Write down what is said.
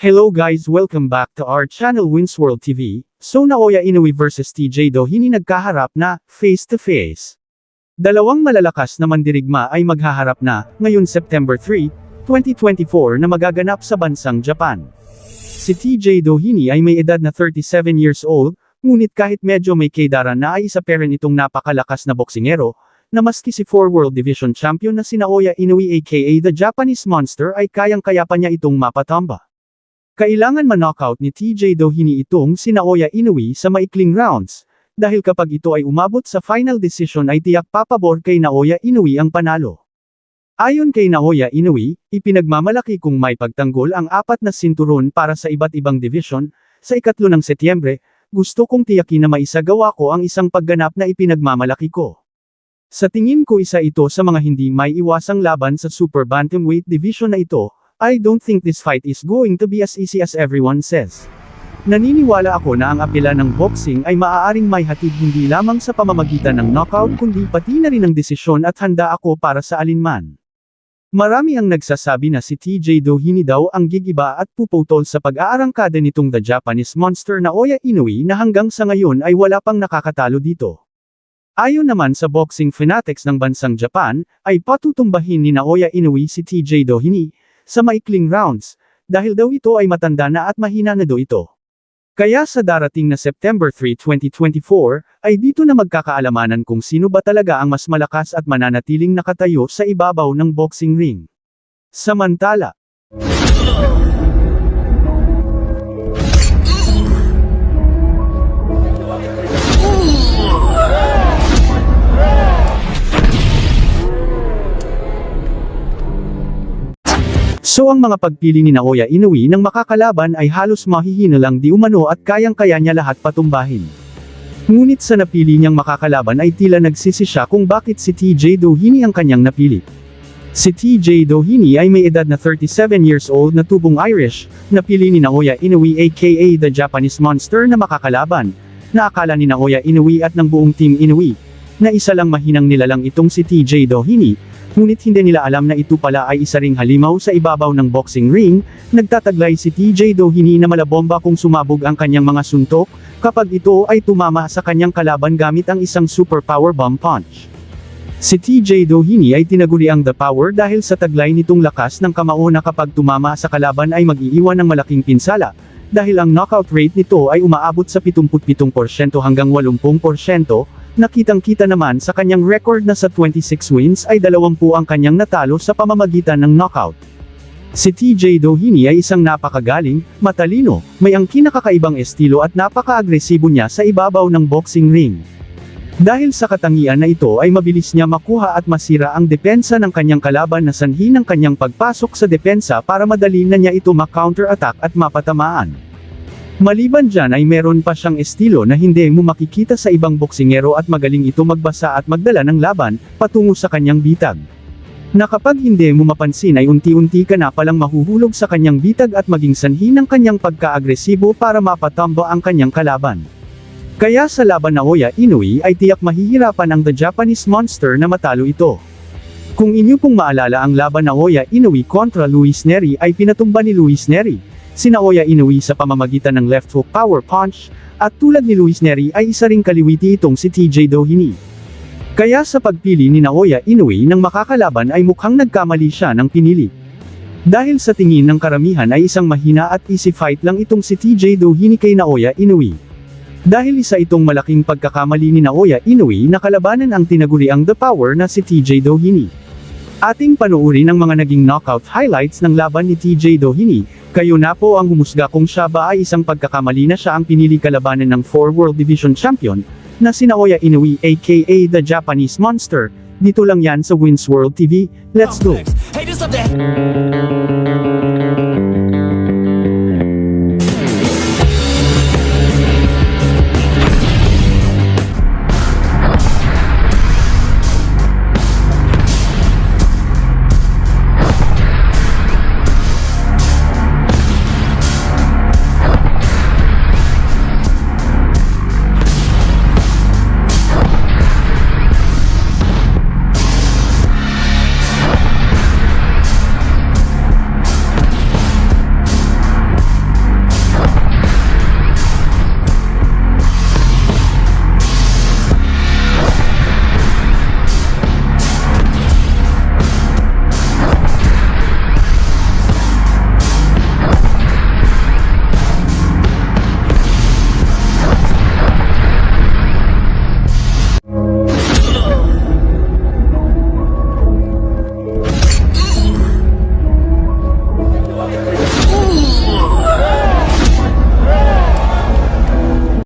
Hello guys, welcome back to our channel Winsworld TV. So Naoya Inoue vs TJ Doheny nagkaharap na, face to face. Dalawang malalakas na mandirigma ay maghaharap na, ngayon September 3, 2024 na magaganap sa bansang Japan. Si TJ Doheny ay may edad na 37 years old, ngunit kahit medyo may kedaran na ay isa pa rin itong napakalakas na boksingero, na maski si 4 World Division Champion na si Naoya Inoue aka the Japanese Monster ay kayang-kaya pa niya itong mapatamba. Kailangan ma-knockout ni TJ Doheny itong si Naoya Inoue sa maikling rounds, dahil kapag ito ay umabot sa final decision ay tiyak papabor kay Naoya Inoue ang panalo. Ayon kay Naoya Inoue, ipinagmamalaki kong may pagtanggol ang 4 na sinturon para sa iba't ibang division, sa 3 ng Setyembre, gusto kong tiyakin na maisagawa ko ang isang pagganap na ipinagmamalaki ko. Sa tingin ko isa ito sa mga hindi may iwasang laban sa super bantamweight division na ito. I don't think this fight is going to be as easy as everyone says. Naniniwala ako na ang apela ng boxing ay maaaring may hatid hindi lamang sa pamamagitan ng knockout kundi pati na rin ng desisyon at handa ako para sa alinman. Marami ang nagsasabi na si TJ Doheny daw ang gigiba at puputol sa pag-aarangkada nitong the Japanese Monster Naoya Inoue na hanggang sa ngayon ay wala pang nakakatalo dito. Ayon naman sa boxing fanatics ng bansang Japan, ay patutumbahin ni Naoya Inoue si TJ Doheny sa maikling rounds, dahil daw ito ay matanda na at mahina na daw ito. Kaya sa darating na September 3, 2024, ay dito na magkakaalamanan kung sino ba talaga ang mas malakas at mananatiling nakatayo sa ibabaw ng boxing ring. Samantala, so ang mga pagpili ni Naoya Inoue ng makakalaban ay halos mahihina lang di umano at kayang-kaya niya lahat patumbahin. Ngunit sa napili niyang makakalaban ay tila nagsisi siya kung bakit si TJ Doheny ang kanyang napili. Si TJ Doheny ay may edad na 37 years old na tubong Irish, napili ni Naoya Inoue aka the Japanese Monster na makakalaban, na akala ni Naoya Inoue at ng buong team Inoue, na isa lang mahinang nilalang itong si TJ Doheny. Ngunit hindi nila alam na ito pala ay isa ring halimaw sa ibabaw ng boxing ring, nagtataglay si TJ Doheny na malabomba kung sumabog ang kanyang mga suntok, kapag ito ay tumama sa kanyang kalaban gamit ang isang super power bomb punch. Si TJ Doheny ay tinaguri ang The Power dahil sa taglay nitong lakas ng kamao na kapag tumama sa kalaban ay mag-iiwan ng malaking pinsala, dahil ang knockout rate nito ay umaabot sa 77% hanggang 80%, nakitang-kita naman sa kanyang record na sa 26 wins ay 20 ang kanyang natalo sa pamamagitan ng knockout. Si TJ Doheny ay isang napakagaling, matalino, may angkin na kakaibang estilo at napaka-agresibo niya sa ibabaw ng boxing ring. Dahil sa katangian na ito ay mabilis niya makuha at masira ang depensa ng kanyang kalaban na sanhi ng kanyang pagpasok sa depensa para madali na niya ito ma-counter-attack at mapatamaan. Maliban dyan ay meron pa siyang estilo na hindi mo makikita sa ibang boksingero at magaling ito magbasa at magdala ng laban, patungo sa kanyang bitag. Na kapag hindi mo mapansin ay unti-unti ka na palang mahuhulog sa kanyang bitag at maging sanhi ng kanyang pagka-agresibo para mapatamba ang kanyang kalaban. Kaya sa laban Naoya Inoue ay tiyak mahihirapan ang the Japanese Monster na matalo ito. Kung inyo pong maalala ang laban Naoya Inoue kontra Luis Nery ay pinatumba ni Luis Nery si Naoya Inoue sa pamamagitan ng left hook power punch, at tulad ni Luis Nery ay isa ring kaliwiti itong si TJ Doheny. Kaya sa pagpili ni Naoya Inoue ng makakalaban ay mukhang nagkamali siya ng pinili. Dahil sa tingin ng karamihan ay isang mahina at easy fight lang itong si TJ Doheny kay Naoya Inoue. Dahil isa itong malaking pagkakamali ni Naoya Inoue na kalabanan ang tinaguri ang The Power na si TJ Doheny. Ating panuorin ang mga naging knockout highlights ng laban ni TJ Doheny. Kayo na po ang humusga kung siya ba ay isang pagkakamali na siya ang pinili kalabanan ng 4 World Division Champion, na si Naoya Inoue aka the Japanese Monster. Dito lang yan sa Winsworld TV, let's go!